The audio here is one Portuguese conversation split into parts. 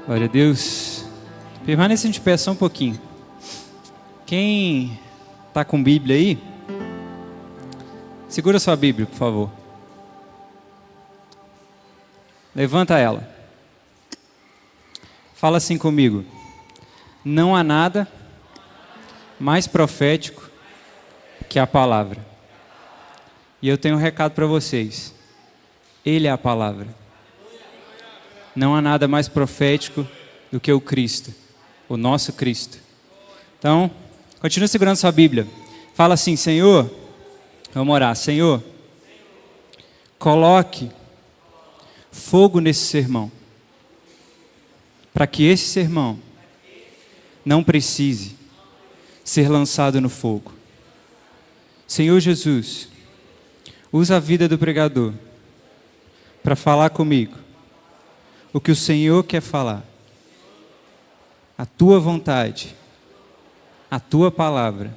Glória a Deus. Permaneçam de pé só um pouquinho. Quem está com Bíblia aí, segura sua Bíblia, por favor. Levanta ela. Fala assim comigo. Não há nada mais profético que a palavra. E eu tenho um recado para vocês. Ele é a palavra. Não há nada mais profético do que o Cristo, o nosso Cristo. Então, continue segurando sua Bíblia. Fala assim, Senhor, vamos orar. Senhor, coloque fogo nesse sermão, para que esse sermão não precise ser lançado no fogo. Senhor Jesus, usa a vida do pregador para falar comigo o que o Senhor quer falar, a tua vontade, a tua palavra,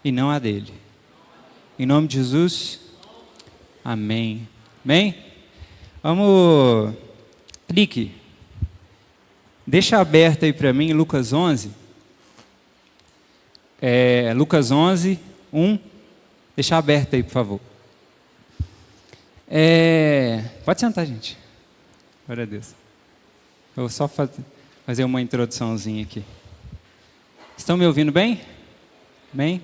e não a dele. Em nome de Jesus, amém. Amém? Vamos, clique. Deixa aberto aí para mim Lucas 11. Lucas 11, 1. Deixa aberto aí, por favor. Pode sentar, gente. Glória a Deus. Eu vou só fazer uma introduçãozinha aqui. Estão me ouvindo bem? Bem?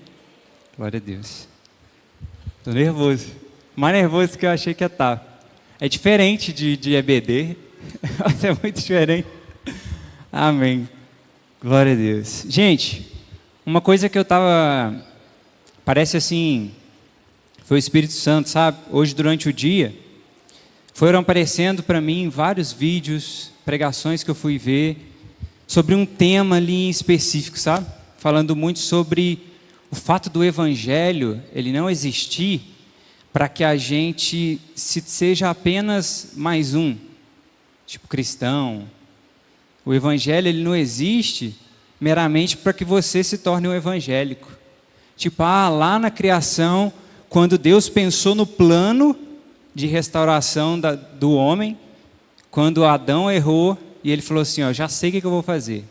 Glória a Deus. Estou nervoso. Mais nervoso que eu achei que ia estar. É diferente de EBD. É muito diferente. Amém. Glória a Deus. Gente, uma coisa que eu estava... Parece assim... Foi o Espírito Santo, sabe? Hoje, durante o dia... Foram aparecendo para mim vários vídeos, pregações que eu fui ver, sobre um tema ali em específico, sabe? Falando muito sobre o fato do Evangelho, ele não existir para que a gente seja apenas mais um, tipo cristão. O Evangelho, ele não existe meramente para que você se torne um evangélico. Tipo, lá na criação, quando Deus pensou no plano de restauração do homem, quando Adão errou, e ele falou assim, já sei o que eu vou fazer.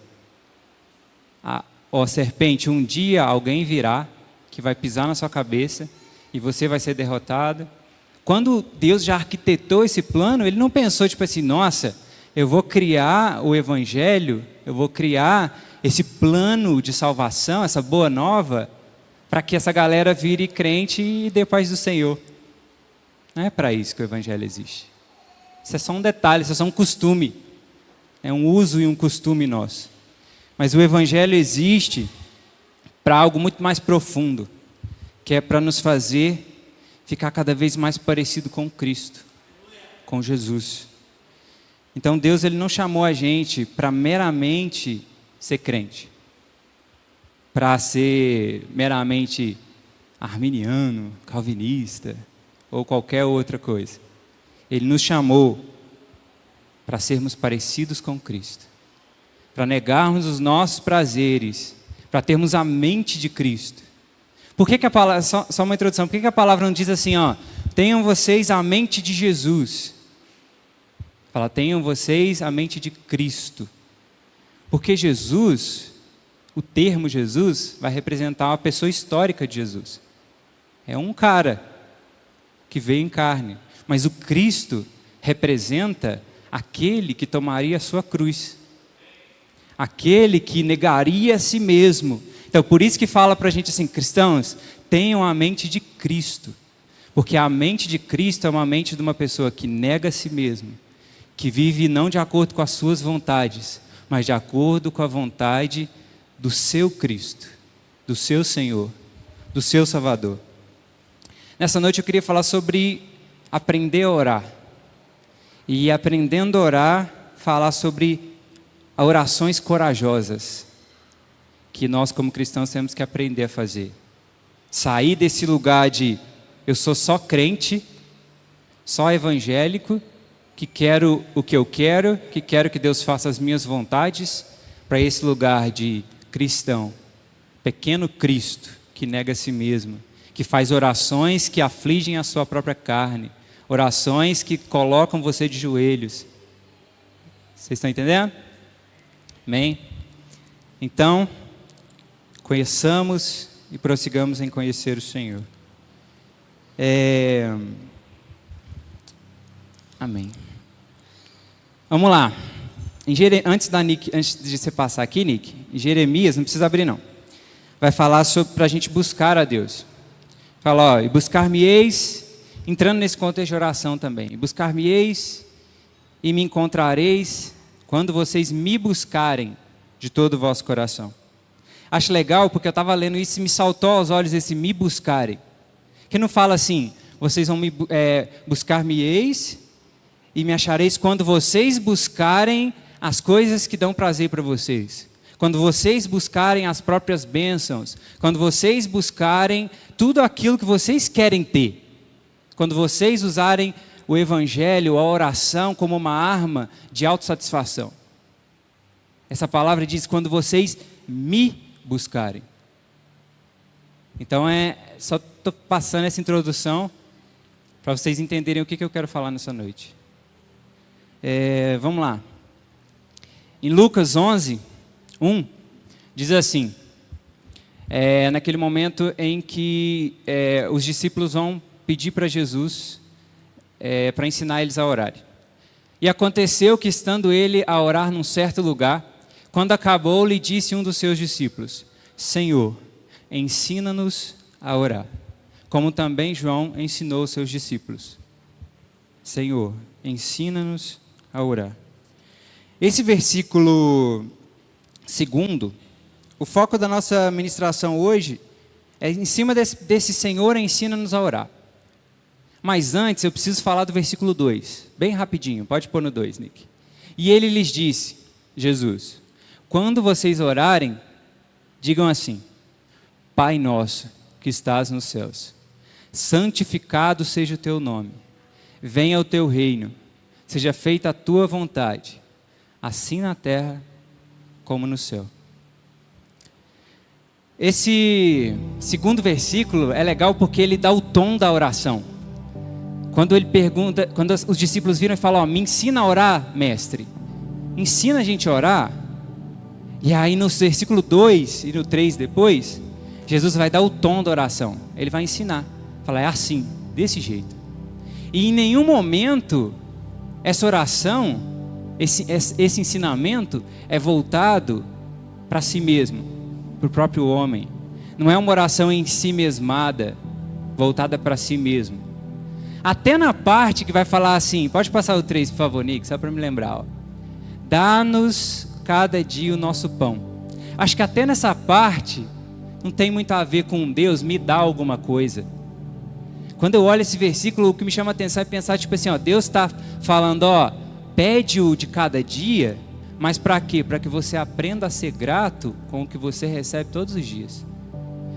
Serpente, um dia alguém virá, que vai pisar na sua cabeça, e você vai ser derrotado. Quando Deus já arquitetou esse plano, ele não pensou tipo assim, nossa, eu vou criar o Evangelho, eu vou criar esse plano de salvação, essa boa nova, para que essa galera vire crente e dê paz do Senhor. Não é para isso que o Evangelho existe. Isso é só um detalhe, isso é só um costume. É um uso e um costume nosso. Mas o Evangelho existe para algo muito mais profundo, que é para nos fazer ficar cada vez mais parecido com Cristo, com Jesus. Então Deus, ele não chamou a gente para meramente ser crente, para ser meramente arminiano, calvinista, ou qualquer outra coisa. Ele nos chamou para sermos parecidos com Cristo, para negarmos os nossos prazeres, para termos a mente de Cristo. Por que a palavra, só uma introdução, por que a palavra não diz assim, tenham vocês a mente de Jesus? Fala, tenham vocês a mente de Cristo. Porque Jesus, o termo Jesus, vai representar uma pessoa histórica de Jesus. É um cara que veio em carne, mas o Cristo representa aquele que tomaria a sua cruz, aquele que negaria a si mesmo. Então por isso que fala para a gente assim, cristãos, tenham a mente de Cristo, porque a mente de Cristo é uma mente de uma pessoa que nega a si mesmo, que vive não de acordo com as suas vontades, mas de acordo com a vontade do seu Cristo, do seu Senhor, do seu Salvador. Nessa noite eu queria falar sobre aprender a orar. E aprendendo a orar, falar sobre orações corajosas, que nós como cristãos temos que aprender a fazer. Sair desse lugar de eu sou só crente, só evangélico, que quero o que eu quero, que quero que Deus faça as minhas vontades, para esse lugar de cristão, pequeno Cristo, que nega a si mesmo, que faz orações que afligem a sua própria carne, orações que colocam você de joelhos. Vocês estão entendendo? Amém? Então, conheçamos e prossigamos em conhecer o Senhor. Amém. Vamos lá. Antes de você passar aqui, Nick, em Jeremias, não precisa abrir não. Vai falar para a gente buscar a Deus. Fala, e buscar-me-eis, entrando nesse contexto de oração também. E buscar-me-eis e me encontrareis quando vocês me buscarem de todo o vosso coração. Acho legal porque eu estava lendo isso e me saltou aos olhos esse me buscarem. Que não fala assim, vocês vão buscar-me-eis e me achareis quando vocês buscarem as coisas que dão prazer para vocês. Quando vocês buscarem as próprias bênçãos. Quando vocês buscarem tudo aquilo que vocês querem ter. Quando vocês usarem o evangelho, a oração como uma arma de autossatisfação. Essa palavra diz quando vocês me buscarem. Então só estou passando essa introdução para vocês entenderem o que eu quero falar nessa noite. Vamos lá. Em Lucas 11, 1, diz assim, naquele momento em que os discípulos vão pedir para Jesus para ensinar eles a orar. E aconteceu que, estando ele a orar num certo lugar, quando acabou, lhe disse um dos seus discípulos, Senhor, ensina-nos a orar, como também João ensinou os seus discípulos. Senhor, ensina-nos a orar. Esse versículo 2, o foco da nossa ministração hoje é em cima desse Senhor, ensina-nos a orar. Mas antes eu preciso falar do versículo 2, bem rapidinho, pode pôr no 2, Nick. E ele lhes disse, Jesus, quando vocês orarem, digam assim, Pai nosso que estás nos céus, santificado seja o teu nome, venha o teu reino, seja feita a tua vontade, assim na terra como no céu. Esse segundo versículo é legal porque ele dá o tom da oração. Quando ele pergunta, quando os discípulos viram e falam, me ensina a orar, mestre. Ensina a gente a orar. E aí no versículo 2 e no 3 depois, Jesus vai dar o tom da oração. Ele vai ensinar. Falar, é assim, desse jeito. E em nenhum momento, essa oração, esse ensinamento é voltado para si mesmo, para o próprio homem. Não é uma oração em si mesmada, voltada para si mesmo. Até na parte que vai falar assim, pode passar o 3, por favor, Nick, só para me lembrar. Ó. Dá-nos cada dia o nosso pão. Acho que até nessa parte não tem muito a ver com Deus me dá alguma coisa. Quando eu olho esse versículo, o que me chama a atenção é pensar tipo assim, ó, Deus está falando, ó, pede-o de cada dia, mas para quê? Para que você aprenda a ser grato com o que você recebe todos os dias.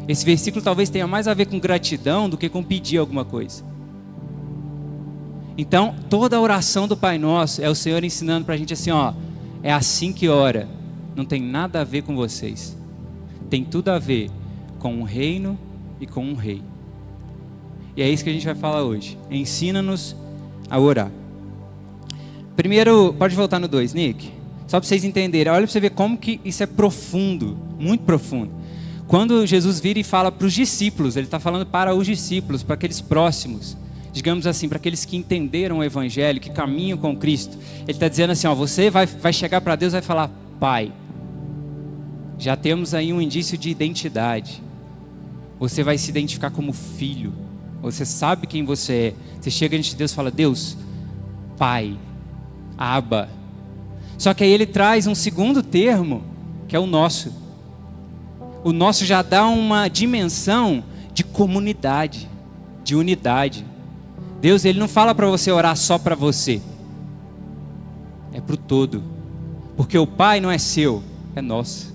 Esse versículo talvez tenha mais a ver com gratidão do que com pedir alguma coisa. Então, toda a oração do Pai Nosso é o Senhor ensinando para a gente assim, ó, é assim que ora, não tem nada a ver com vocês, tem tudo a ver com um reino e com um rei. E é isso que a gente vai falar hoje, ensina-nos a orar. Primeiro, pode voltar no 2, Nick, só para vocês entenderem, olha para você ver como que isso é profundo, muito profundo. Quando Jesus vira e fala para os discípulos, ele está falando para os discípulos, para aqueles próximos, digamos assim, para aqueles que entenderam o Evangelho, que caminham com Cristo. Ele está dizendo assim, ó, você vai chegar para Deus e vai falar, Pai. Já temos aí um indício de identidade. Você vai se identificar como filho. Você sabe quem você é. Você chega diante de Deus e fala, Deus, Pai, Abba. Só que aí ele traz um segundo termo, que é o nosso. O nosso já dá uma dimensão de comunidade, de unidade. Deus, ele não fala para você orar só para você. É para o todo. Porque o Pai não é seu, é nosso.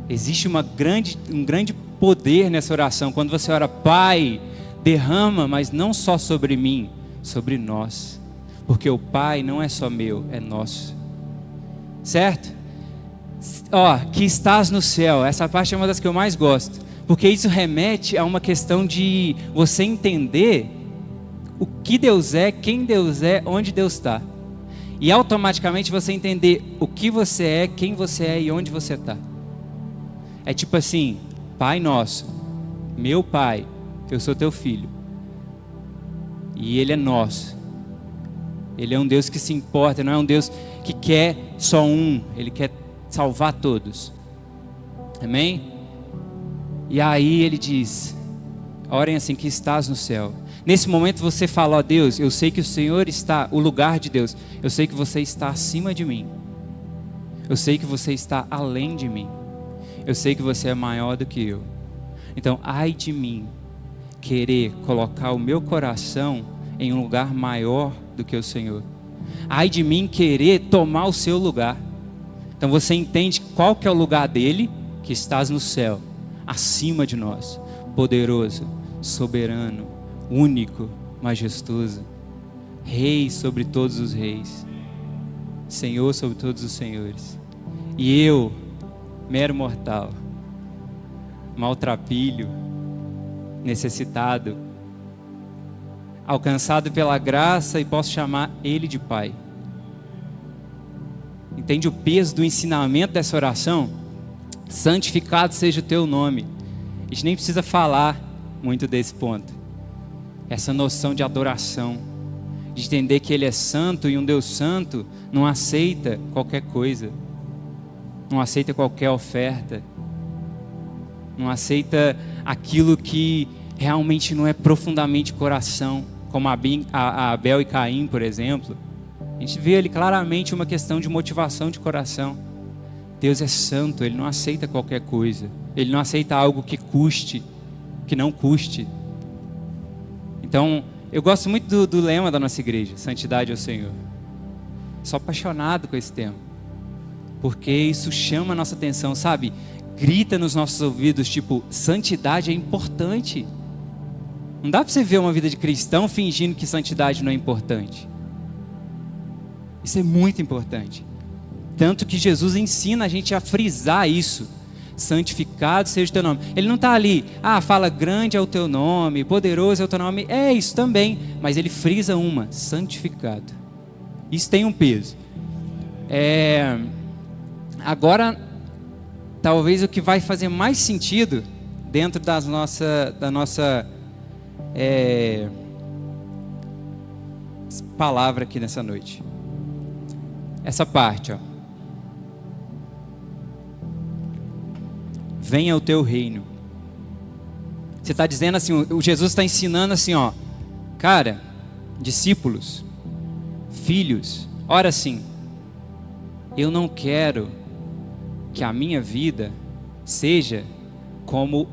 Existe um grande poder nessa oração. Quando você ora, Pai, derrama, mas não só sobre mim, sobre nós. Porque o Pai não é só meu, é nosso. Certo? Ó, que estás no céu. Essa parte é uma das que eu mais gosto. Porque isso remete a uma questão de você entender o que Deus é, quem Deus é, onde Deus está. E automaticamente você entender o que você é, quem você é e onde você está. É tipo assim, Pai nosso, meu Pai, eu sou teu filho. E Ele é nosso. Ele é um Deus que se importa, não é um Deus que quer só um, Ele quer salvar todos. Amém? E aí Ele diz, orem assim que estás no céu. Nesse momento você fala, ó Deus, eu sei que o Senhor está, o lugar de Deus, eu sei que você está acima de mim. Eu sei que você está além de mim. Eu sei que você é maior do que eu. Então, ai de mim, querer colocar o meu coração em um lugar maior do que o Senhor. Ai de mim querer tomar o seu lugar. Então você entende qual que é o lugar dele, que estás no céu, acima de nós, poderoso, soberano, único, majestoso, Rei sobre todos os reis, Senhor sobre todos os senhores. E eu, mero mortal, maltrapilho, necessitado, alcançado pela graça e posso chamar Ele de Pai. Entende o peso do ensinamento dessa oração? Santificado seja o teu nome. A gente nem precisa falar muito desse ponto. Essa noção de adoração, de entender que Ele é santo e um Deus santo não aceita qualquer coisa, não aceita qualquer oferta, não aceita aquilo que realmente não é profundamente coração, como a Abel e Caim, por exemplo. A gente vê ali claramente uma questão de motivação de coração. Deus é santo, Ele não aceita qualquer coisa, Ele não aceita algo que custe, que não custe. Então, eu gosto muito do lema da nossa igreja, santidade ao Senhor. Sou apaixonado com esse tema, porque isso chama a nossa atenção, sabe? Grita nos nossos ouvidos, tipo, santidade é importante. Não dá para você ver uma vida de cristão fingindo que santidade não é importante. Isso é muito importante. Tanto que Jesus ensina a gente a frisar isso. Santificado seja o teu nome. Ele não está ali, fala grande é o teu nome, poderoso é o teu nome. É isso também, mas ele frisa santificado. Isso tem um peso. Agora, talvez o que vai fazer mais sentido dentro da nossa palavra aqui nessa noite. Essa parte, ó. Venha o teu reino. Você está dizendo assim, o Jesus está ensinando assim, ó. Cara, discípulos, filhos, ora assim, eu não quero que a minha vida seja como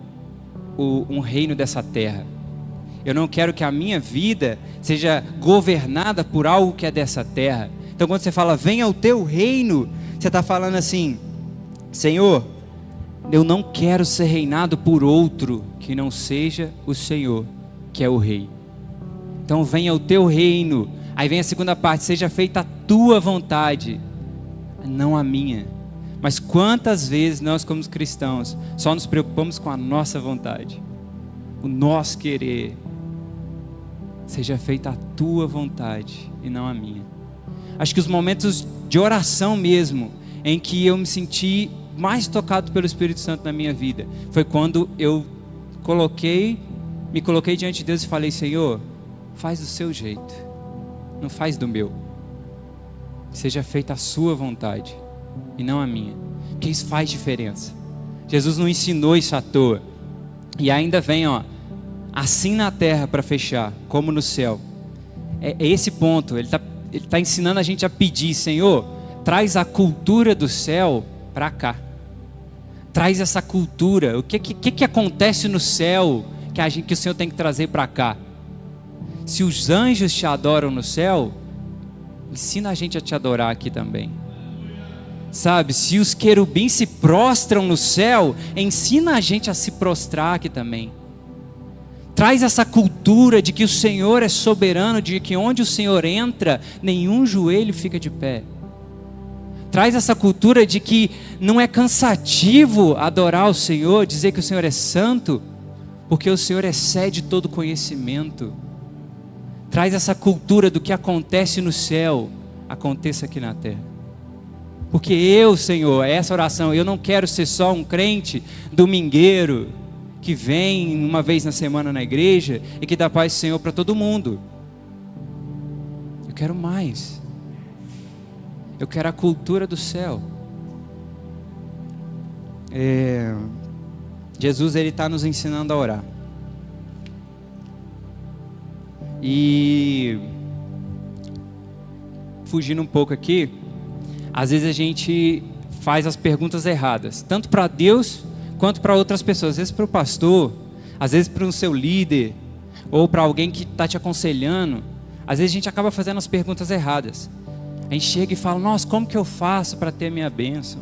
um reino dessa terra. Eu não quero que a minha vida seja governada por algo que é dessa terra. Então quando você fala, venha o teu reino, você está falando assim, Senhor, eu não quero ser reinado por outro que não seja o Senhor, que é o Rei. Então venha o teu reino. Aí vem a segunda parte, seja feita a tua vontade, não a minha. Mas quantas vezes nós como cristãos só nos preocupamos com a nossa vontade, o nosso querer. Seja feita a tua vontade e não a minha. Acho que os momentos de oração mesmo, em que eu me senti mais tocado pelo Espírito Santo na minha vida, foi quando eu me coloquei diante de Deus e falei, Senhor, faz do seu jeito, não faz do meu. Seja feita a sua vontade e não a minha, porque isso faz diferença. Jesus não ensinou isso à toa. E ainda vem, ó, assim na terra, para fechar, como no céu. É esse ponto, ele tá ensinando a gente a pedir, Senhor, traz a cultura do céu para cá. Traz essa cultura. O que acontece no céu que o Senhor tem que trazer para cá? Se os anjos te adoram no céu, ensina a gente a te adorar aqui também. Sabe, se os querubins se prostram no céu, ensina a gente a se prostrar aqui também. Traz essa cultura de que o Senhor é soberano, de que onde o Senhor entra, nenhum joelho fica de pé. Traz essa cultura de que não é cansativo adorar o Senhor, dizer que o Senhor é santo, porque o Senhor excede todo conhecimento. Traz essa cultura do que acontece no céu, aconteça aqui na terra. Porque eu, Senhor, essa oração, eu não quero ser só um crente domingueiro que vem uma vez na semana na igreja e que dá paz do Senhor para todo mundo. Eu quero mais. Eu quero a cultura do céu. Jesus, ele está nos ensinando a orar. E fugindo um pouco aqui, às vezes a gente faz as perguntas erradas, tanto para Deus quanto para outras pessoas. Às vezes para o pastor, às vezes para o seu líder, ou para alguém que está te aconselhando. Às vezes a gente acaba fazendo as perguntas erradas. A gente chega e fala: nossa, como que eu faço para ter a minha bênção?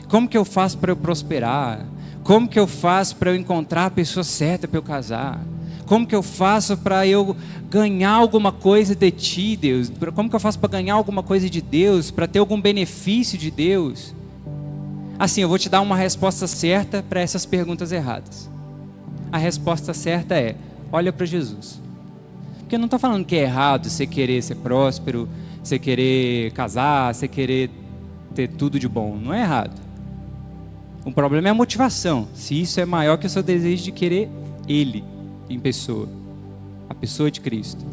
Como que eu faço para eu prosperar? Como que eu faço para eu encontrar a pessoa certa para eu casar? Como que eu faço para eu ganhar alguma coisa de Ti, Deus? Como que eu faço para ganhar alguma coisa de Deus? Para ter algum benefício de Deus? Assim, eu vou te dar uma resposta certa para essas perguntas erradas. A resposta certa é: olha para Jesus. Porque eu não estou falando que é errado você querer ser próspero, você querer casar, você querer ter tudo de bom. Não é errado. O problema é a motivação. Se isso é maior que o seu desejo de querer Ele em pessoa, a pessoa de Cristo.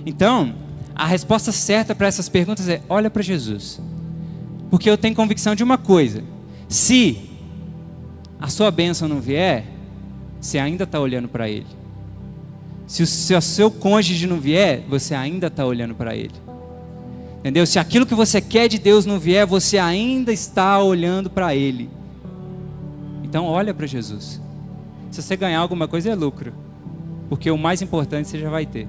Então, a resposta certa para essas perguntas é: olha para Jesus. Porque eu tenho convicção de uma coisa: se a sua bênção não vier, você ainda está olhando para Ele. Se o seu cônjuge não vier, você ainda está olhando para Ele. Entendeu? Se aquilo que você quer de Deus não vier, você ainda está olhando para Ele. Então olha para Jesus. Se você ganhar alguma coisa é lucro, porque o mais importante você já vai ter,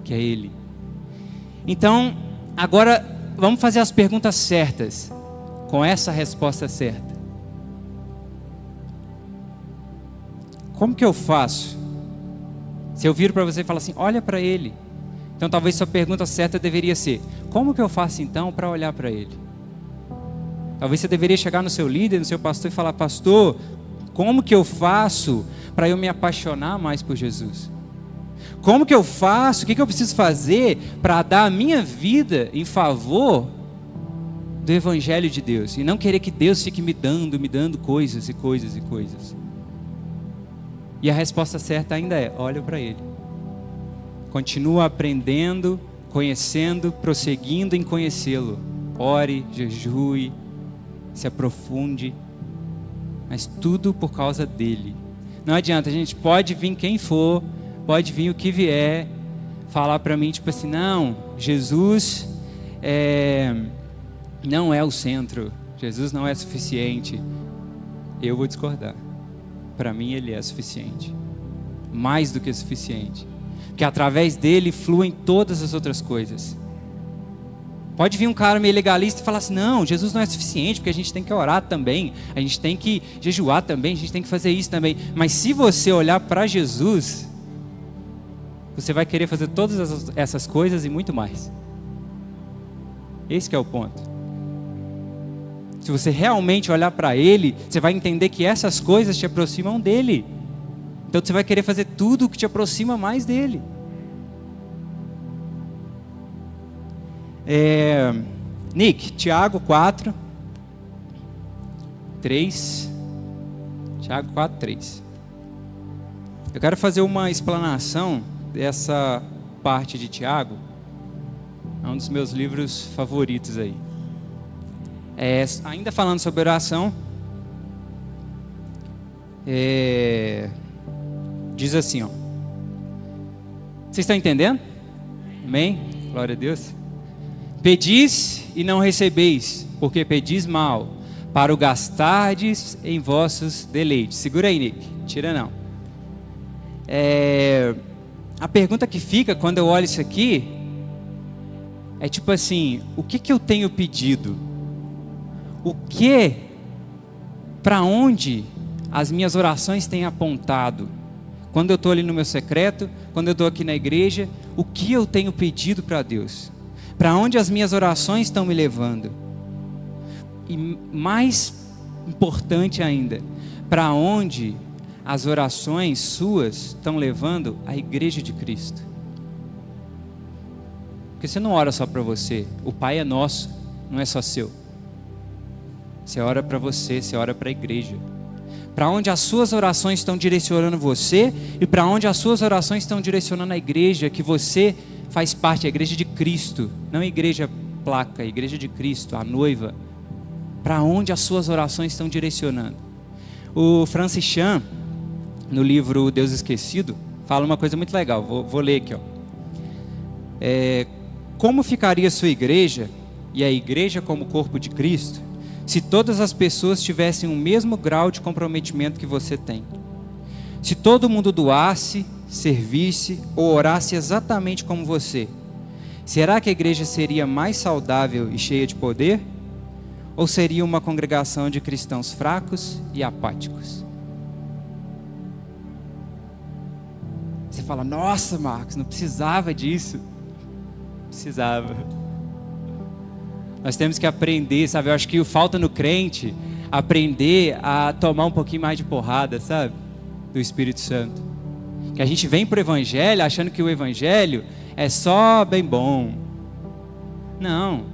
que é Ele. Então, agora vamos fazer as perguntas certas, com essa resposta certa. Como que eu faço? Se eu viro para você e falo assim: olha para Ele. Então talvez sua pergunta certa deveria ser: como que eu faço então para olhar para Ele? Talvez você deveria chegar no seu líder, no seu pastor e falar: pastor, como que eu faço para eu me apaixonar mais por Jesus? Como que eu faço? O que eu preciso fazer para dar a minha vida em favor do Evangelho de Deus? E não querer que Deus fique me dando coisas e coisas e coisas. E a resposta certa ainda é: olha para Ele. Continua aprendendo, conhecendo, prosseguindo em conhecê-lo. Ore, jejue, se aprofunde, mas tudo por causa dele. Não adianta, a gente pode vir quem for, pode vir o que vier, falar para mim tipo assim: não, Jesus não é o centro, Jesus não é suficiente. Eu vou discordar. Para mim Ele é suficiente, mais do que suficiente, porque através dele fluem todas as outras coisas. Pode vir um cara meio legalista e falar assim: não, Jesus não é suficiente, porque a gente tem que orar também, a gente tem que jejuar também, a gente tem que fazer isso também. Mas se você olhar para Jesus, você vai querer fazer todas essas coisas e muito mais. Esse que é o ponto. Se você realmente olhar para Ele, você vai entender que essas coisas te aproximam dEle. Então você vai querer fazer tudo o que te aproxima mais dEle. Nick, Tiago 4, 3. Tiago 4, 3. Eu quero fazer uma explanação dessa parte de Tiago. É um dos meus livros favoritos aí. Ainda falando sobre oração, diz assim, ó. Vocês estão entendendo? Amém? Glória a Deus. Pedis e não recebeis, porque pedis mal, para o gastardes em vossos deleites. Segura aí, Nick, tira não. A pergunta que fica quando eu olho isso aqui é tipo assim: o que eu tenho pedido? Para onde as minhas orações têm apontado? Quando eu estou ali no meu secreto, quando eu estou aqui na igreja, o que eu tenho pedido para Deus? Para onde as minhas orações estão me levando? E mais importante ainda, para onde as orações suas estão levando a igreja de Cristo? Porque você não ora só para você. O Pai é nosso, não é só seu. Você ora para você, você ora para a igreja. Para onde as suas orações estão direcionando você e para onde as suas orações estão direcionando a igreja, que você faz parte, a igreja de Cristo, não a igreja placa, a igreja de Cristo, a noiva. Para onde as suas orações estão direcionando. O Francis Chan, no livro Deus Esquecido, fala uma coisa muito legal, vou ler aqui. Como ficaria a sua igreja e a igreja como corpo de Cristo se todas as pessoas tivessem o mesmo grau de comprometimento que você tem? Se todo mundo doasse, servisse ou orasse exatamente como você, será que a igreja seria mais saudável e cheia de poder? Ou seria uma congregação de cristãos fracos e apáticos? Você fala, nossa, Marcos, não precisava disso. Precisava. Nós temos que aprender, sabe? Eu acho que falta no crente aprender a tomar um pouquinho mais de porrada, sabe? Do Espírito Santo. Que a gente vem para o Evangelho achando que o Evangelho é só bem bom. Não.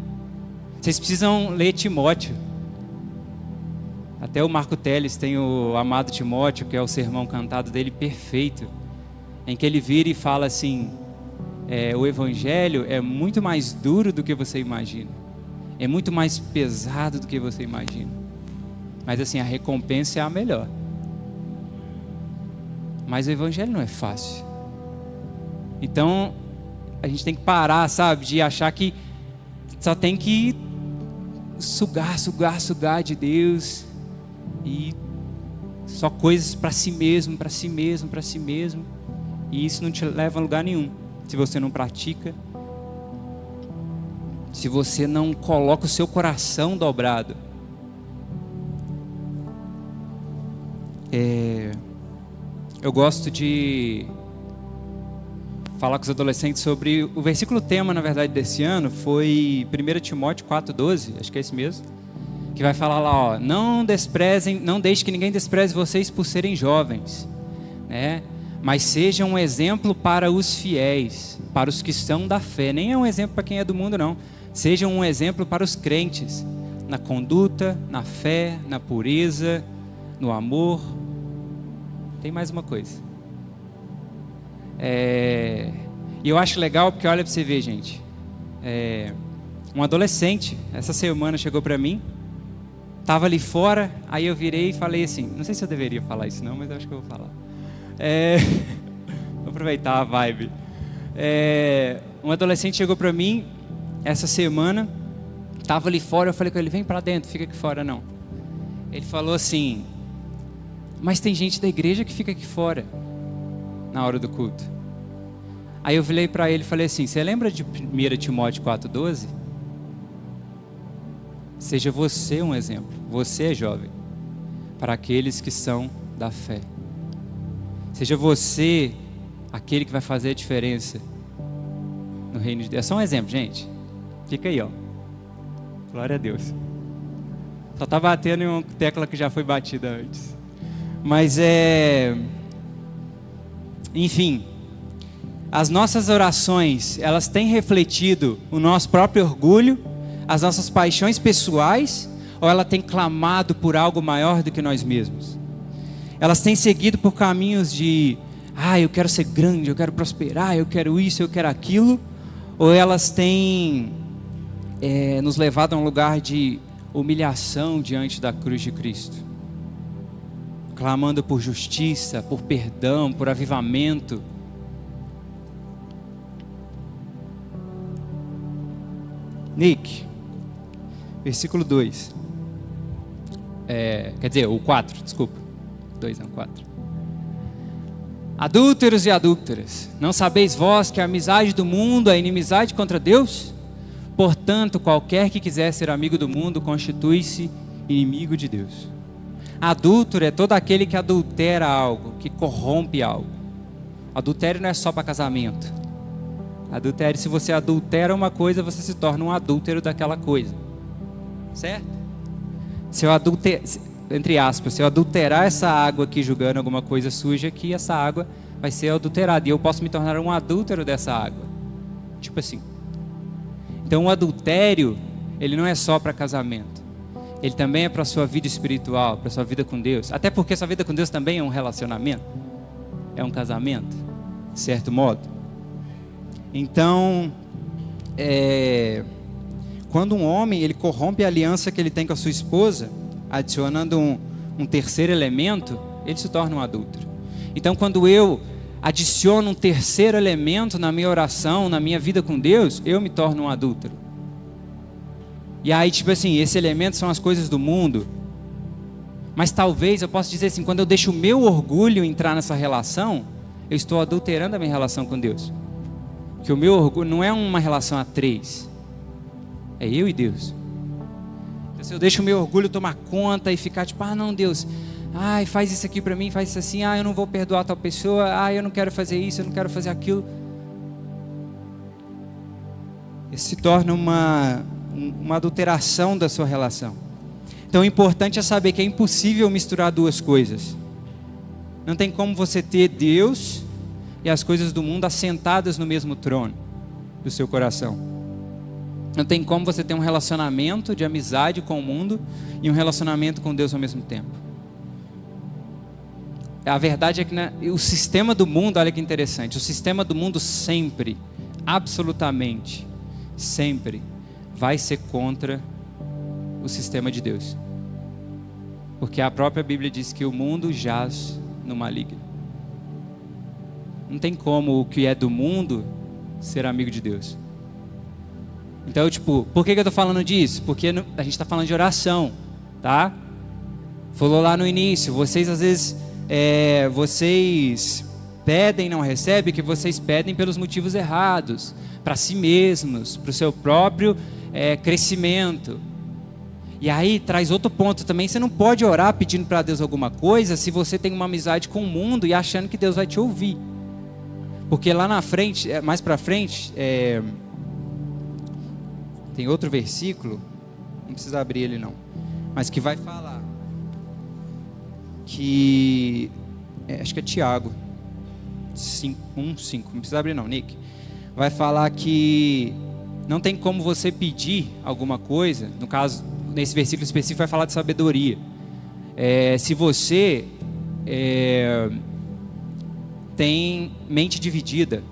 Vocês precisam ler Timóteo. Até o Marco Teles tem o amado Timóteo, que é o sermão cantado dele perfeito, em que ele vira e fala assim, o Evangelho é muito mais duro do que você imagina. É muito mais pesado do que você imagina. Mas assim, a recompensa é a melhor. Mas o Evangelho não é fácil. Então, a gente tem que parar, sabe, de achar que só tem que sugar de Deus e só coisas para si mesmo. E isso não te leva a lugar nenhum. Se você não pratica, se você não coloca o seu coração dobrado. Eu gosto de falar com os adolescentes sobre o versículo tema, na verdade, desse ano foi 1 Timóteo 4,12, acho que é esse mesmo, que vai falar lá, não deixe que ninguém despreze vocês por serem jovens, né? Mas sejam um exemplo para os fiéis, para os que são da fé. Nem é um exemplo para quem é do mundo, não. Sejam um exemplo para os crentes, na conduta, na fé, na pureza, no amor. Tem mais uma coisa. E eu acho legal porque olha para você ver, gente. Um adolescente, essa semana chegou para mim, estava ali fora, aí eu virei e falei assim, não sei se eu deveria falar isso não, mas eu acho que eu vou falar. Vou aproveitar a vibe. Um adolescente chegou para mim essa semana, estava ali fora, eu falei com ele, vem para dentro, fica aqui fora não. Ele falou assim, mas tem gente da igreja que fica aqui fora, na hora do culto. Aí eu virei para ele e falei assim, você lembra de 1 Timóteo 4,12? Seja você um exemplo, você é jovem, para aqueles que são da fé. Seja você aquele que vai fazer a diferença no reino de Deus. É só um exemplo, gente. Fica aí, ó. Glória a Deus. Só está batendo em uma tecla que já foi batida antes. Mas enfim, as nossas orações, elas têm refletido o nosso próprio orgulho, as nossas paixões pessoais, ou ela tem clamado por algo maior do que nós mesmos? Elas têm seguido por caminhos de, eu quero ser grande, eu quero prosperar, eu quero isso, eu quero aquilo, ou elas têm nos levado a um lugar de humilhação diante da cruz de Cristo, clamando por justiça, por perdão, por avivamento? Nick, versículo 2, quer dizer, o 4, desculpa, 2 não, 4. Adúlteros e adúlteras, não sabeis vós que a amizade do mundo é inimizade contra Deus? Portanto, qualquer que quiser ser amigo do mundo constitui-se inimigo de Deus. Adúltero é todo aquele que adultera algo, que corrompe algo. Adultério não é só para casamento. Adultério, se você adultera uma coisa, você se torna um adúltero daquela coisa. Certo? Se eu entre aspas, se eu adulterar essa água aqui julgando alguma coisa suja aqui, essa água vai ser adulterada. E eu posso me tornar um adúltero dessa água. Tipo assim. Então o adultério, ele não é só para casamento. Ele também é para a sua vida espiritual, para a sua vida com Deus. Até porque sua vida com Deus também é um relacionamento. É um casamento, de certo modo. Então, quando um homem ele corrompe a aliança que ele tem com a sua esposa, adicionando um terceiro elemento, ele se torna um adúltero. Então, quando eu adiciono um terceiro elemento na minha oração, na minha vida com Deus, eu me torno um adúltero. E aí, tipo assim, esse elemento são as coisas do mundo. Mas talvez eu possa dizer assim, quando eu deixo o meu orgulho entrar nessa relação, eu estou adulterando a minha relação com Deus. Porque o meu orgulho não é uma relação a três. É eu e Deus. Então, se eu deixo o meu orgulho tomar conta e ficar tipo, não, Deus, faz isso aqui pra mim, faz isso assim, eu não vou perdoar tal pessoa, eu não quero fazer isso, eu não quero fazer aquilo. Isso se torna uma adulteração da sua relação. Então o importante é saber que é impossível misturar duas coisas. Não tem como você ter Deus e as coisas do mundo assentadas no mesmo trono do seu coração. Não tem como você ter um relacionamento de amizade com o mundo e um relacionamento com Deus ao mesmo tempo. A verdade é que o sistema do mundo, olha que interessante, o sistema do mundo sempre, absolutamente, sempre vai ser contra o sistema de Deus. Porque a própria Bíblia diz que o mundo jaz no maligno. Não tem como o que é do mundo ser amigo de Deus. Então, por que eu estou falando disso? Porque a gente está falando de oração, tá? Falou lá no início, vocês às vezes, vocês pedem e não recebem, que vocês pedem pelos motivos errados, para si mesmos, para o seu próprio crescimento. E aí traz outro ponto também, você não pode orar pedindo para Deus alguma coisa se você tem uma amizade com o mundo e achando que Deus vai te ouvir. Porque lá na frente, mais para frente, tem outro versículo, não precisa abrir ele não, mas que vai falar que, acho que é Tiago 1:5, não precisa abrir não, Nick. Vai falar que não tem como você pedir alguma coisa, no caso, nesse versículo específico vai falar de sabedoria. Se você tem mente dividida,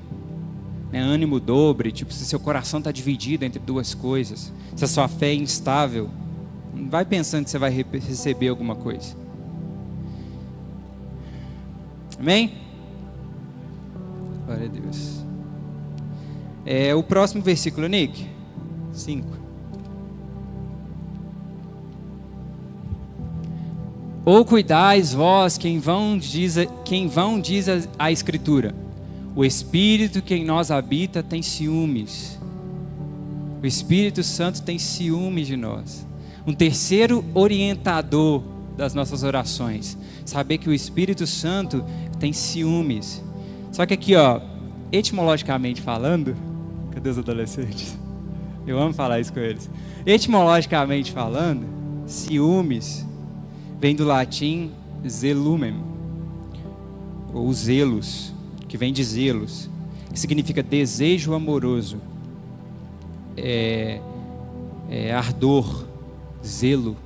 ânimo dobre, se seu coração está dividido entre duas coisas, se a sua fé é instável, não vai pensando que você vai receber alguma coisa. Amém? Glória a Deus. O próximo versículo, Nick 5. Ou cuidais vós quem vão diz a Escritura, o Espírito que em nós habita tem ciúmes. O Espírito Santo tem ciúmes de nós. Um terceiro orientador das nossas orações, saber que o Espírito Santo tem ciúmes. Só que aqui, etimologicamente falando, cadê os adolescentes? Eu amo falar isso com eles. Etimologicamente falando, ciúmes vem do latim zelumem, ou zelos, que vem de zelos, que significa desejo amoroso, ardor, zelo.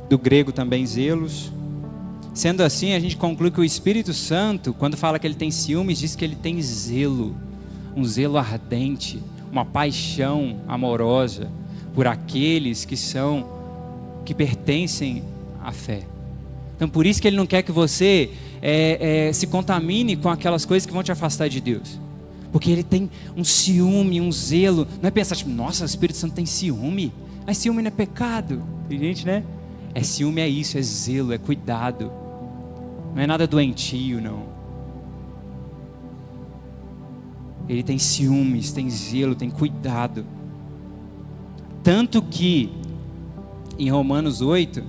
Do grego também zelos. Sendo assim, a gente conclui que o Espírito Santo, quando fala que ele tem ciúmes, diz que ele tem zelo, um zelo ardente, uma paixão amorosa por aqueles que pertencem à fé. Então por isso que ele não quer que você se contamine com aquelas coisas que vão te afastar de Deus. Porque ele tem um ciúme, um zelo. Não é pensar nossa, o Espírito Santo tem ciúme. Mas ciúme não é pecado. Tem gente, né? Ciúme é isso, é zelo, é cuidado. Não é nada doentio, não. Ele tem ciúmes, tem zelo, tem cuidado. Tanto que em Romanos 8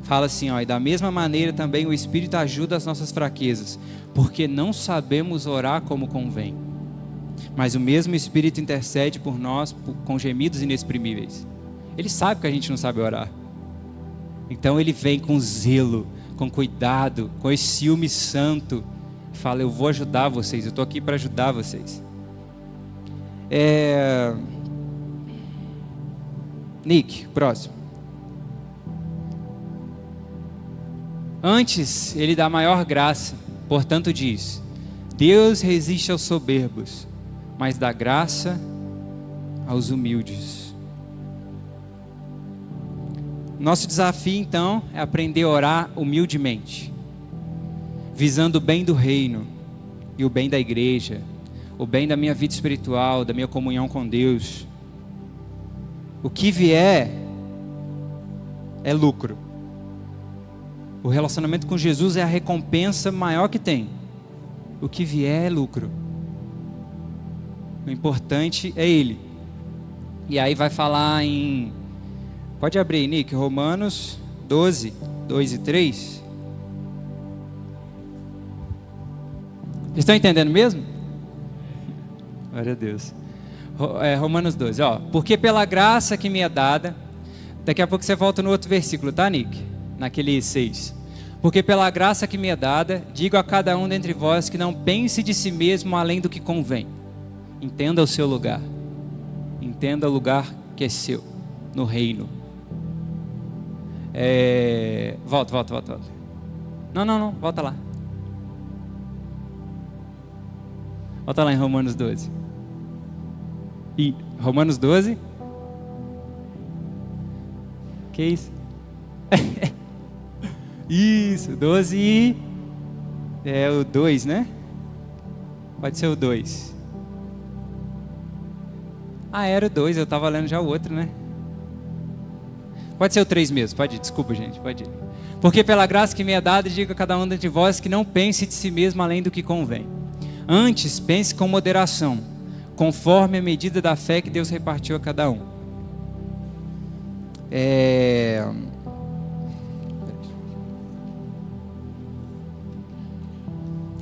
fala assim, e da mesma maneira também o Espírito ajuda as nossas fraquezas, porque não sabemos orar como convém, mas o mesmo Espírito intercede por nós com gemidos inexprimíveis. Ele sabe que a gente não sabe orar, então ele vem com zelo, com cuidado, com esse ciúme santo, e fala, eu vou ajudar vocês, eu estou aqui para ajudar vocês. Nick, próximo. Antes, ele dá maior graça, portanto diz: Deus resiste aos soberbos, mas dá graça aos humildes. Nosso desafio, então, é aprender a orar humildemente, visando o bem do reino e o bem da igreja, o bem da minha vida espiritual, da minha comunhão com Deus. O que vier é lucro. O relacionamento com Jesus é a recompensa maior que tem. O que vier é lucro. O importante é Ele. E aí vai falar em... Pode abrir aí, Nick, Romanos 12, 2 e 3. Vocês estão entendendo mesmo? Glória a Deus. Romanos 12, ó. Porque pela graça que me é dada... Daqui a pouco você volta no outro versículo, tá, Nick? Naquele 6. Porque pela graça que me é dada, digo a cada um dentre vós que não pense de si mesmo além do que convém. Entenda o seu lugar. Entenda o lugar que é seu, no reino. Volta. Não, volta lá. Volta lá em Romanos 12. Romanos 12. Que isso? Isso, 12 e... É o 2, né? Pode ser o 2. Era o 2, eu estava lendo já o outro, né? Pode ser o 3 mesmo, pode ir, desculpa gente, pode ir. Porque pela graça que me é dada, digo a cada um de vós que não pense de si mesmo além do que convém. Antes, pense com moderação, conforme a medida da fé que Deus repartiu a cada um.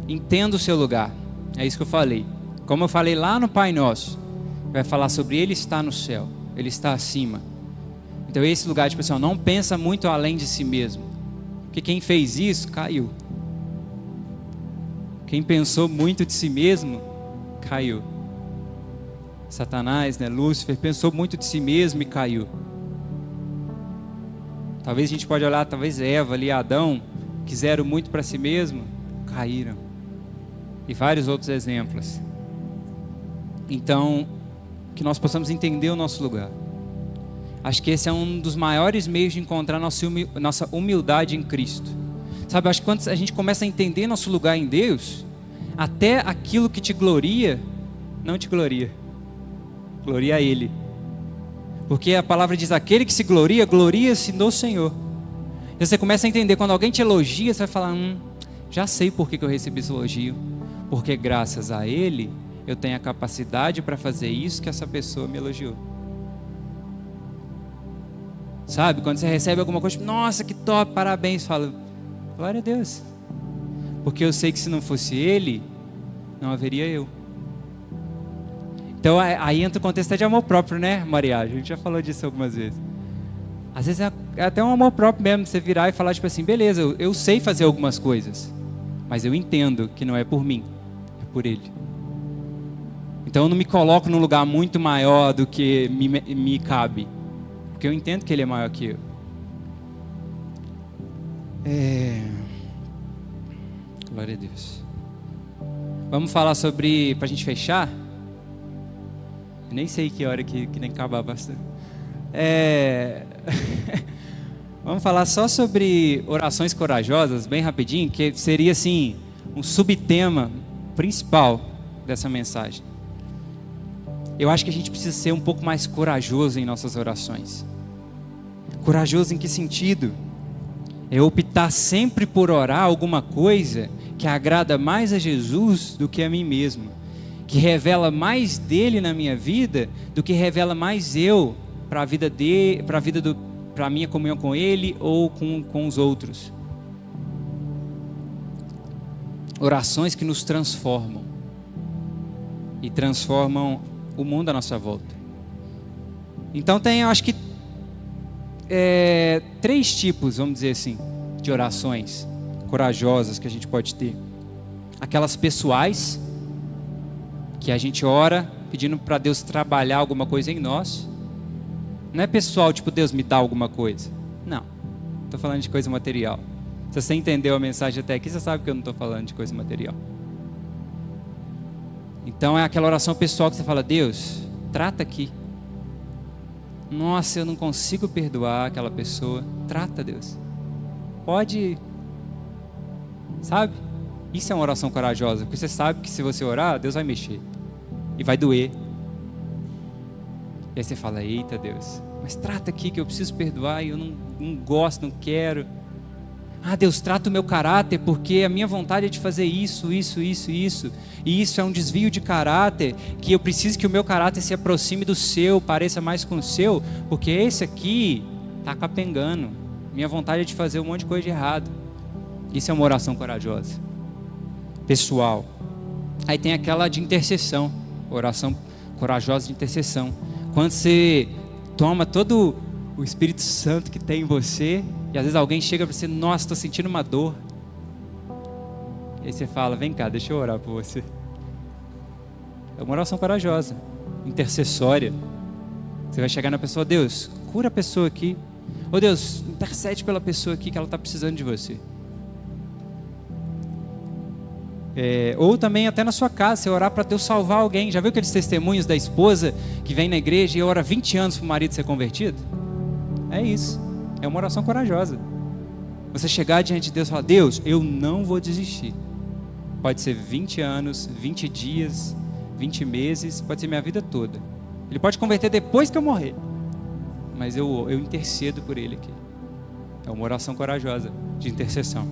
Entenda o seu lugar. É isso que eu falei. Como eu falei lá no Pai Nosso, vai falar sobre Ele está no céu, Ele está acima. Então esse lugar de pessoal não pensa muito além de si mesmo, porque quem fez isso caiu. Quem pensou muito de si mesmo caiu. Satanás, né, Lúcifer pensou muito de si mesmo e caiu. Talvez a gente pode olhar, talvez Eva ali, Adão, quiseram muito para si mesmo, caíram. E vários outros exemplos. Então, que nós possamos entender o nosso lugar. Acho que esse é um dos maiores meios de encontrar nossa humildade em Cristo. Sabe, acho que quando a gente começa a entender nosso lugar em Deus, até aquilo que te gloria, não te gloria. Gloria a Ele. Porque a palavra diz, aquele que se gloria, gloria-se no Senhor. E você começa a entender, quando alguém te elogia, você vai falar, já sei por que eu recebi esse elogio. Porque graças a Ele, eu tenho a capacidade para fazer isso que essa pessoa me elogiou. Sabe, quando você recebe alguma coisa, nossa, que top, parabéns, fala, glória a Deus. Porque eu sei que se não fosse Ele, não haveria eu. Então aí entra o contexto de amor próprio, né, Maria? A gente já falou disso algumas vezes. Às vezes é até um amor próprio mesmo, você virar e falar tipo assim, beleza, eu sei fazer algumas coisas, mas eu entendo que não é por mim, é por Ele. Então eu não me coloco num lugar muito maior do que me cabe, porque eu entendo que Ele é maior que eu. Glória a Deus. Vamos falar sobre, pra gente fechar? Eu nem sei que hora que nem acabar bastante. Vamos falar só sobre orações corajosas, bem rapidinho, que seria assim, um subtema principal dessa mensagem. Eu acho que a gente precisa ser um pouco mais corajoso em nossas orações. Corajoso em que sentido? É optar sempre por orar alguma coisa que agrada mais a Jesus do que a mim mesmo, que revela mais dele na minha vida do que revela mais eu para a vida dele, para a minha comunhão com ele ou com os outros. Orações que nos transformam e transformam o mundo à nossa volta. Então tem, eu acho que 3 tipos, vamos dizer assim, de orações corajosas que a gente pode ter. Aquelas pessoais, que a gente ora pedindo para Deus trabalhar alguma coisa em nós. Não é pessoal, tipo, Deus me dá alguma coisa. Não, estou falando de coisa material. Se você entendeu a mensagem até aqui, você sabe que eu não estou falando de coisa material. Então é aquela oração pessoal que você fala, Deus, trata aqui. Nossa, eu não consigo perdoar aquela pessoa. Trata, Deus. Pode, sabe? Isso é uma oração corajosa, porque você sabe que se você orar, Deus vai mexer. E vai doer. E aí você fala, eita Deus, mas trata aqui que eu preciso perdoar e eu não gosto, não quero. Ah, Deus, trata o meu caráter, porque a minha vontade é de fazer isso. E isso é um desvio de caráter, que eu preciso que o meu caráter se aproxime do seu, pareça mais com o seu, porque esse aqui está capengando. Minha vontade é de fazer um monte de coisa de errado. Isso é uma oração corajosa. Pessoal. Aí tem aquela de intercessão, oração corajosa de intercessão. Quando você toma todo o Espírito Santo que tem em você, e às vezes alguém chega para você, nossa, estou sentindo uma dor. E aí você fala, vem cá, deixa eu orar por você. É uma oração corajosa, intercessória. Você vai chegar na pessoa, Deus, cura a pessoa aqui. Ou Deus, intercede pela pessoa aqui que ela está precisando de você. Ou também até na sua casa, você orar para Deus salvar alguém. Já viu aqueles testemunhos da esposa que vem na igreja e ora 20 anos para o marido ser convertido? É isso, é uma oração corajosa. Você chegar diante de Deus e falar, Deus, eu não vou desistir. Pode ser 20 anos, 20 dias, 20 meses, pode ser minha vida toda. Ele pode converter depois que eu morrer, mas eu intercedo por ele aqui. É uma oração corajosa de intercessão.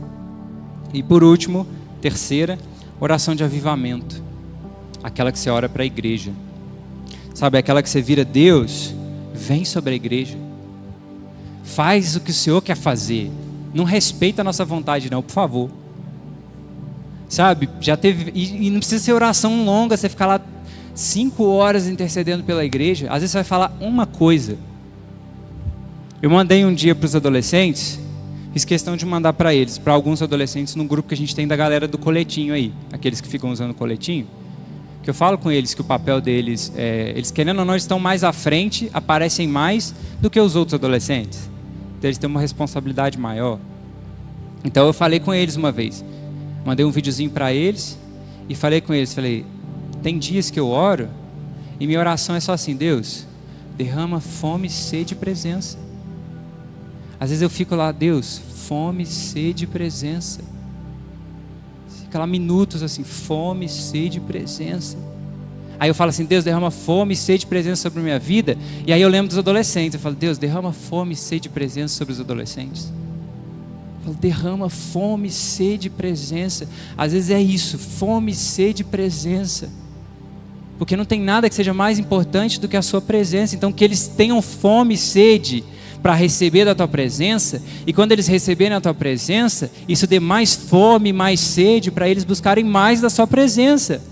E por último, terceira, oração de avivamento. Aquela que você ora para a igreja. Sabe, aquela que você vira, Deus, vem sobre a igreja. Faz o que o Senhor quer fazer. Não respeita a nossa vontade não, por favor. Sabe, já teve, e não precisa ser oração longa, você ficar lá 5 horas intercedendo pela igreja. Às vezes você vai falar uma coisa. Eu mandei um dia para os adolescentes, fiz questão de mandar para eles, para alguns adolescentes, num grupo que a gente tem da galera do coletinho aí, aqueles que ficam usando coletinho, que eu falo com eles que o papel deles, eles querendo ou não, estão mais à frente, aparecem mais do que os outros adolescentes. Então eles têm uma responsabilidade maior. Então eu falei com eles uma vez, mandei um videozinho para eles e falei com eles, falei, tem dias que eu oro e minha oração é só assim, Deus, derrama fome, sede e presença. Às vezes eu fico lá, Deus, fome, sede e presença. Fica lá minutos assim, fome, sede e presença. Aí eu falo assim, Deus, derrama fome, sede e presença sobre a minha vida. E aí eu lembro dos adolescentes, eu falo, Deus, derrama fome, sede e presença sobre os adolescentes. Eu falo, derrama fome, sede e presença. Às vezes é isso, fome, sede e presença. Porque não tem nada que seja mais importante do que a sua presença. Então que eles tenham fome e sede para receber da tua presença, e quando eles receberem a tua presença, isso dê mais fome, mais sede, para eles buscarem mais da sua presença.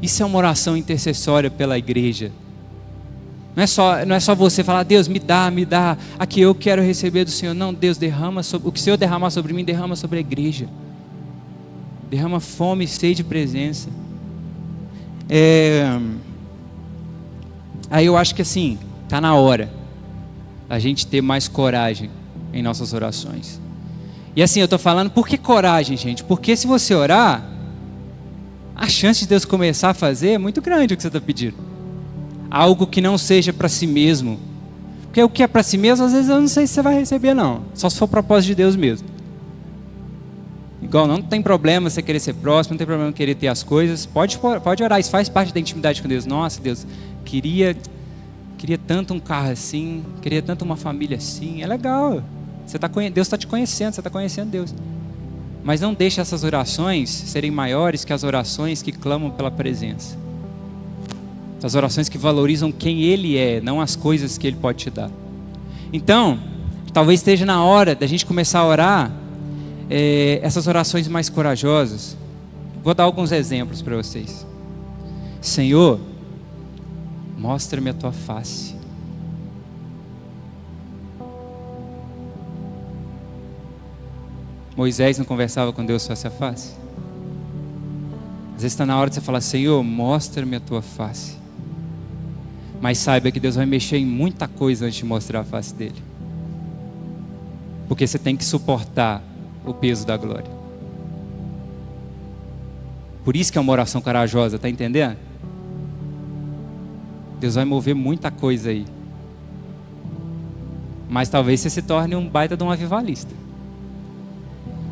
Isso é uma oração intercessória pela igreja. Não é só você falar, Deus, me dá, aqui eu quero receber do Senhor. Não, Deus, derrama sobre, o que o Senhor derramar sobre mim, derrama sobre a igreja. Derrama fome, sede e presença. Aí eu acho que assim, está na hora a gente ter mais coragem em nossas orações. E assim, eu estou falando, por que coragem, gente? Porque se você orar, a chance de Deus começar a fazer é muito grande o que você está pedindo. Algo que não seja para si mesmo. Porque o que é para si mesmo, às vezes eu não sei se você vai receber não. Só se for propósito de Deus mesmo. Igual, não tem problema você querer ser próximo, não tem problema querer ter as coisas. Pode orar, isso faz parte da intimidade com Deus. Nossa, Deus, queria tanto um carro assim, queria tanto uma família assim. É legal. Deus está te conhecendo, você está conhecendo Deus. Mas não deixe essas orações serem maiores que as orações que clamam pela presença. As orações que valorizam quem Ele é, não as coisas que Ele pode te dar. Então, talvez esteja na hora da gente começar a orar essas orações mais corajosas. Vou dar alguns exemplos para vocês. Senhor, mostra-me a tua face. Moisés não conversava com Deus face a face? Às vezes está na hora de você falar: Senhor, mostra-me a tua face. Mas saiba que Deus vai mexer em muita coisa antes de mostrar a face dele. Porque você tem que suportar o peso da glória. Por isso que é uma oração corajosa, tá entendendo? Deus vai mover muita coisa aí. Mas talvez você se torne um baita de um avivalista.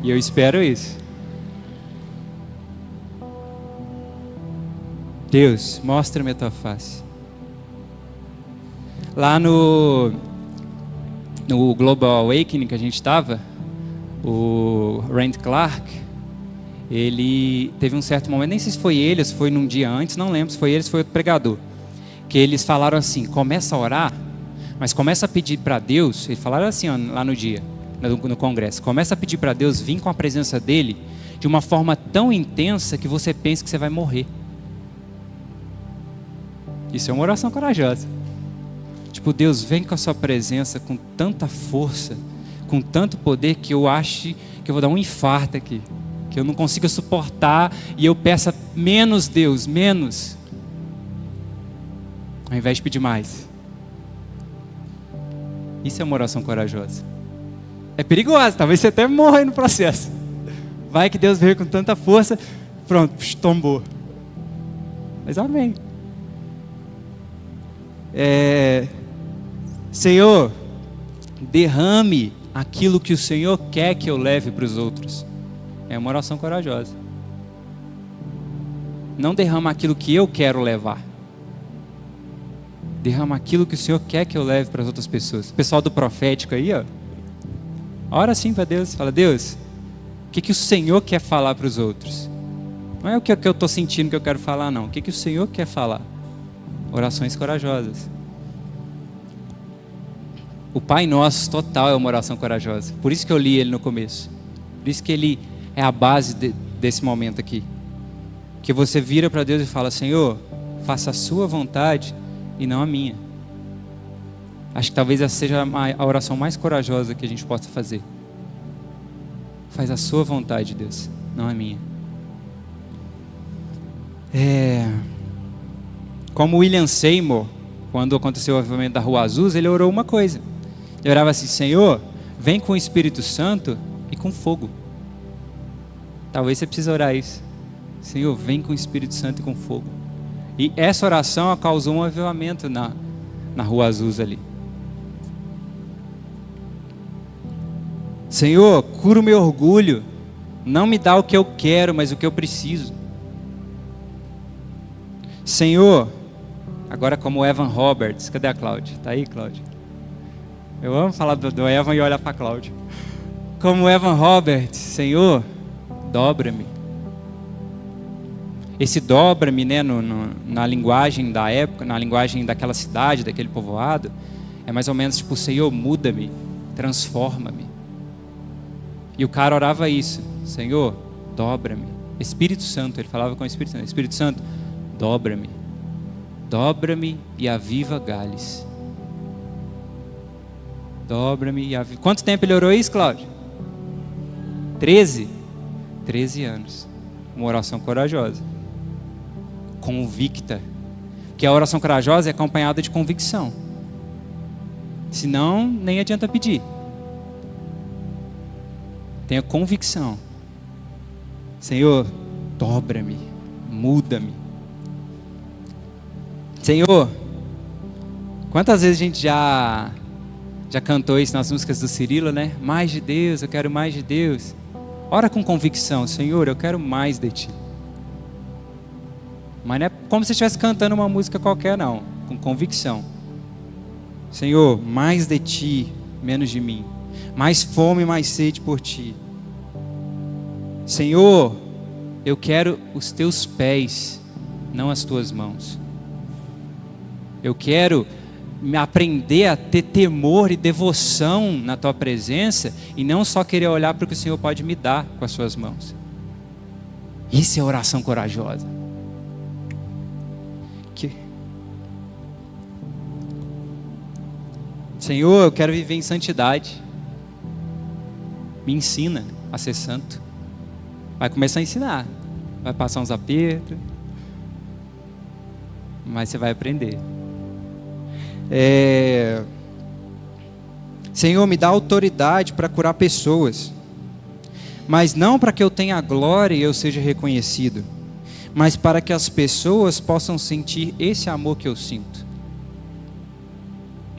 E eu espero isso. Deus, mostra-me a tua face. Lá no Global Awakening que a gente estava, o Rand Clark, ele teve um certo momento, nem sei se foi ele ou se foi num dia antes, não lembro se foi ele ou se foi outro pregador, que eles falaram assim: começa a orar, mas começa a pedir para Deus. Eles falaram assim lá no dia, no congresso: começa a pedir para Deus vir com a presença dele de uma forma tão intensa que você pensa que você vai morrer. Isso é uma oração corajosa. Tipo, Deus, vem com a sua presença com tanta força, com tanto poder, que eu ache que eu vou dar um infarto aqui, que eu não consigo suportar, e eu peça menos, Deus, menos, ao invés de pedir mais. Isso é uma oração corajosa. É perigosa, talvez você até morra aí no processo. Vai que Deus veio com tanta força, pronto, tombou. Mas amém. Senhor, derrame aquilo que o Senhor quer que eu leve para os outros. É uma oração corajosa. Não derrama aquilo que eu quero levar. Derrama aquilo que o Senhor quer que eu leve para as outras pessoas. O pessoal do profético aí, ó, ora assim para Deus. Fala: Deus, o que o Senhor quer falar para os outros? Não é o que eu estou sentindo que eu quero falar, não. O que o Senhor quer falar? Orações corajosas. O Pai Nosso total é uma oração corajosa. Por isso que eu li ele no começo. Por isso que ele é a base desse momento aqui. Que você vira para Deus e fala: Senhor, faça a sua vontade e não a minha. Acho que talvez essa seja a oração mais corajosa que a gente possa fazer. Faz a sua vontade, Deus, não a minha. Como William Seymour, quando aconteceu o avivamento da Rua Azusa, ele orou uma coisa. Ele orava assim: Senhor, vem com o Espírito Santo e com fogo. Talvez você precise orar isso. Senhor, vem com o Espírito Santo e com fogo. E essa oração causou um avivamento na Rua Azusa ali. Senhor, cura o meu orgulho. Não me dá o que eu quero, mas o que eu preciso. Senhor, agora como Evan Roberts. Cadê a Cláudia? Está aí, Cláudia? Eu amo falar do Evan e olhar para a Cláudia. Como Evan Roberts, Senhor, dobra-me. Esse dobra-me, né, na linguagem da época, na linguagem daquela cidade, daquele povoado, é mais ou menos tipo: Senhor, muda-me, transforma-me. E o cara orava isso: Senhor, dobra-me. Espírito Santo, ele falava com o Espírito Santo: Espírito Santo, dobra-me. Dobra-me e aviva Gales. Dobra-me e aviva. Quanto tempo ele orou isso, Cláudio? 13 anos. Uma oração corajosa, convicta. Que a oração corajosa é acompanhada de convicção. Senão, nem adianta pedir. Tenha convicção. Senhor, dobra-me, muda-me. Senhor, quantas vezes a gente já cantou isso nas músicas do Cirilo, né? Mais de Deus, eu quero mais de Deus. Ora com convicção: Senhor, eu quero mais de Ti. Mas não é como se você estivesse cantando uma música qualquer, não. Com convicção: Senhor, mais de Ti, menos de mim. Mais fome, mais sede por Ti. Senhor, eu quero os Teus pés, não as Tuas mãos. Eu quero aprender a ter temor e devoção na Tua presença, e não só querer olhar para o que o Senhor pode me dar com as Suas mãos. Isso é oração corajosa. Senhor, eu quero viver em santidade. Me ensina a ser santo. Vai começar a ensinar. vai passar uns apertos, mas você vai aprender. Senhor, me dá autoridade para curar pessoas, mas não para que eu tenha glória e eu seja reconhecido, mas para que as pessoas possam sentir esse amor que eu sinto,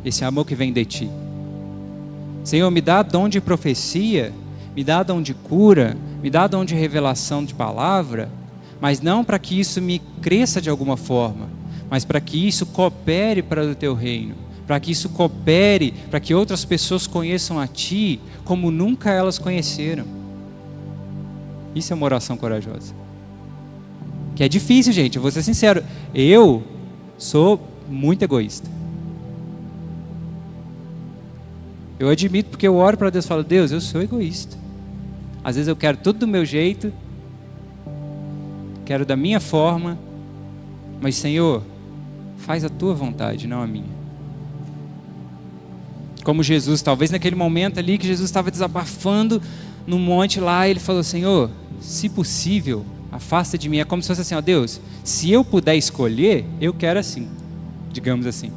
esse amor que vem de Ti. Senhor, me dá dom de profecia, me dá dom de cura, me dá dom de revelação de palavra, mas não para que isso me cresça de alguma forma, mas para que isso coopere para o Teu reino, para que isso coopere, para que outras pessoas conheçam a Ti como nunca elas conheceram. Isso é uma oração corajosa. Que é difícil, gente, eu vou ser sincero, eu sou muito egoísta. Eu admito, porque eu oro para Deus e falo, Deus, eu sou egoísta. Às vezes eu quero tudo do meu jeito, quero da minha forma, mas Senhor, faz a Tua vontade, não a minha. Como Jesus, talvez naquele momento ali que Jesus estava desabafando no monte lá, ele falou, Senhor, se possível, afasta de mim. É como se fosse assim, ó Deus, se eu puder escolher, eu quero assim, digamos assim.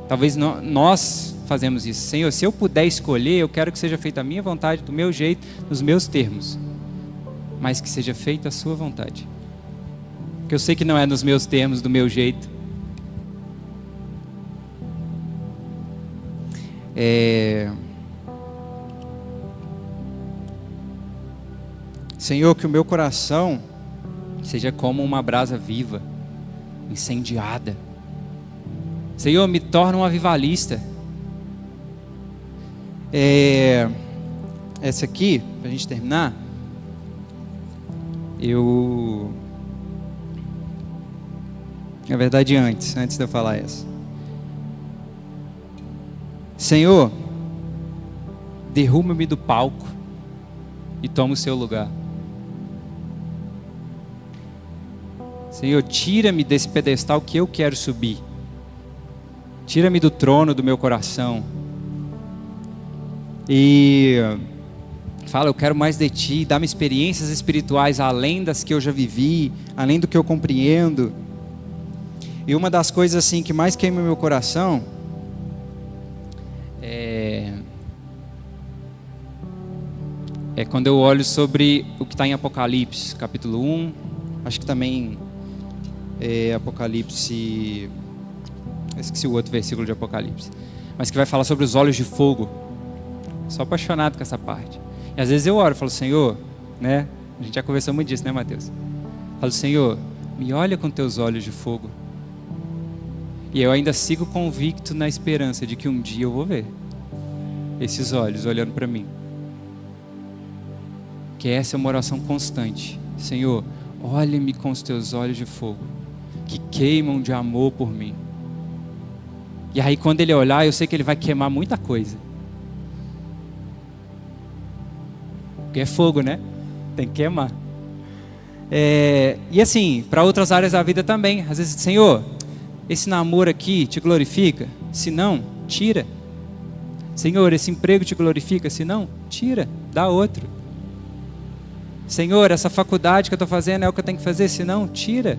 Talvez nós fazemos isso. Senhor, se eu puder escolher, eu quero que seja feita a minha vontade, do meu jeito, nos meus termos, mas que seja feita a Sua vontade. Porque eu sei que não é nos meus termos, do meu jeito. Senhor, que o meu coração seja como uma brasa viva, incendiada. Senhor, me torna um avivalista. Essa aqui, para a gente terminar, na verdade antes de eu falar essa. Senhor, derruba-me do palco e toma o Seu lugar. Senhor, tira-me desse pedestal que eu quero subir. Tira-me do trono do meu coração. E fala, eu quero mais de Ti. Dá-me experiências espirituais além das que eu já vivi, além do que eu compreendo. E uma das coisas assim que mais queima meu coração é quando eu olho sobre o que está em Apocalipse, capítulo 1, acho que também Apocalipse, esqueci o outro versículo de Apocalipse, mas que vai falar sobre os olhos de fogo. Sou apaixonado com essa parte. E às vezes eu oro e falo, Senhor, né? A gente já conversou muito disso, né, Mateus? Falo, Senhor, me olha com Teus olhos de fogo. E eu ainda sigo convicto na esperança de que um dia eu vou ver esses olhos olhando para mim. Que essa é uma oração constante. Senhor, olha-me com os Teus olhos de fogo, que queimam de amor por mim. E aí quando Ele olhar, eu sei que Ele vai queimar muita coisa. Porque é fogo, né? Tem que queimar. E assim, para outras áreas da vida também. Às vezes, Senhor, esse namoro aqui te glorifica? Se não, tira. Senhor, esse emprego te glorifica? Se não, tira, dá outro. Senhor, essa faculdade que eu estou fazendo é o que eu tenho que fazer? Se não, tira.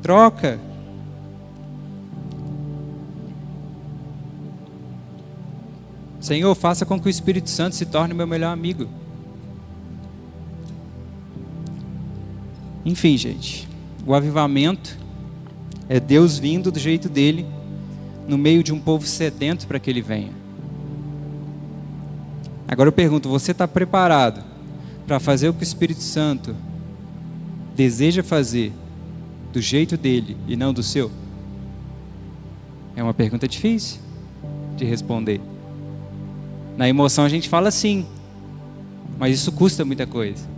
Troca. Senhor, faça com que o Espírito Santo se torne meu melhor amigo. Enfim, gente, o avivamento é Deus vindo do jeito dele, no meio de um povo sedento para que Ele venha. Agora eu pergunto, você está preparado para fazer o que o Espírito Santo deseja fazer do jeito dele e não do seu? É uma pergunta difícil de responder. Na emoção a gente fala sim, mas isso custa muita coisa.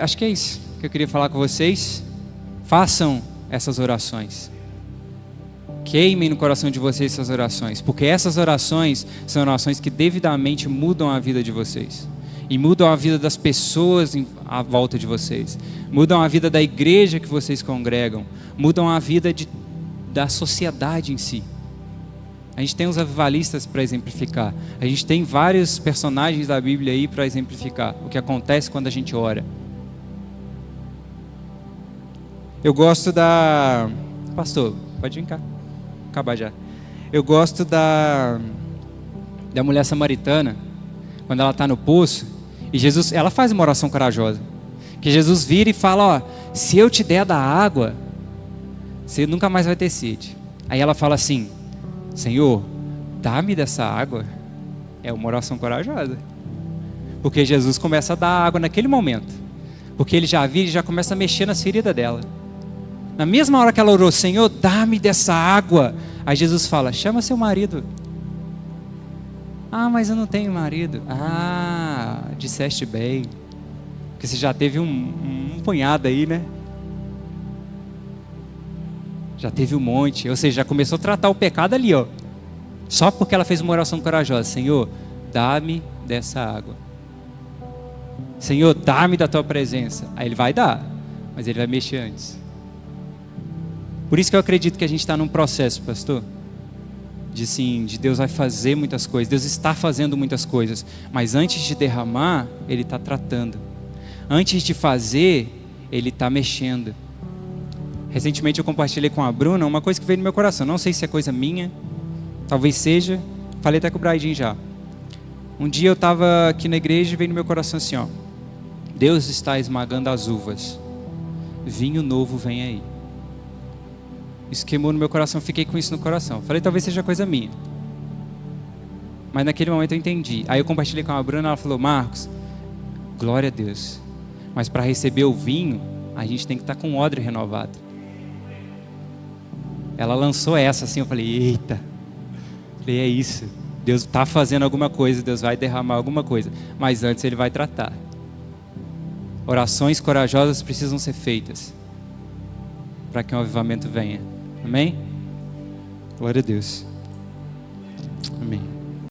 Acho que é isso que eu queria falar com vocês. Façam essas orações. Queimem no coração de vocês essas orações, porque essas orações são orações que devidamente mudam a vida de vocês. E mudam a vida das pessoas à volta de vocês. Mudam a vida da igreja que vocês congregam. Mudam a vida da sociedade em si. A gente tem os avivalistas para exemplificar. A gente tem vários personagens da Bíblia aí para exemplificar o que acontece quando a gente ora. Eu gosto da... Pastor, pode vir cá. Acabar já. Eu gosto da mulher samaritana, quando ela está no poço, e Jesus, ela faz uma oração corajosa. Que Jesus vira e fala, ó, se eu te der da água, você nunca mais vai ter sede. Aí ela fala assim, Senhor, dá-me dessa água. É uma oração corajosa. Porque Jesus começa a dar água naquele momento. Porque ele já vira e já começa a mexer nas feridas dela. Na mesma hora que ela orou, Senhor, dá-me dessa água. Aí Jesus fala, chama seu marido. Ah, mas eu não tenho marido. Ah, disseste bem. Porque você já teve um punhado aí, né? Já teve um monte. Ou seja, já começou a tratar o pecado ali, ó. Só porque ela fez uma oração corajosa. Senhor, dá-me dessa água. Senhor, dá-me da tua presença. Aí ele vai dar, mas ele vai mexer antes. Por isso que eu acredito que a gente está num processo, pastor. De Deus vai fazer muitas coisas. Deus está fazendo muitas coisas. Mas antes de derramar, Ele está tratando. Antes de fazer, Ele está mexendo. Recentemente eu compartilhei com a Bruna uma coisa que veio no meu coração. Não sei se é coisa minha, talvez seja. Falei até com o Braidinho já. Um dia eu estava aqui na igreja e veio no meu coração assim, ó. Deus está esmagando as uvas. Vinho novo vem aí. Isso queimou no meu coração, fiquei com isso no coração. Falei, talvez seja coisa minha. Mas naquele momento eu entendi. Aí eu compartilhei com a Bruna, ela falou, Marcos, glória a Deus. Mas para receber o vinho, a gente tem que estar com o odre renovado. Ela lançou essa assim, eu falei, eita. Falei, é isso. Deus está fazendo alguma coisa, Deus vai derramar alguma coisa. Mas antes Ele vai tratar. Orações corajosas precisam ser feitas para que um avivamento venha. Amém? Glória a Deus.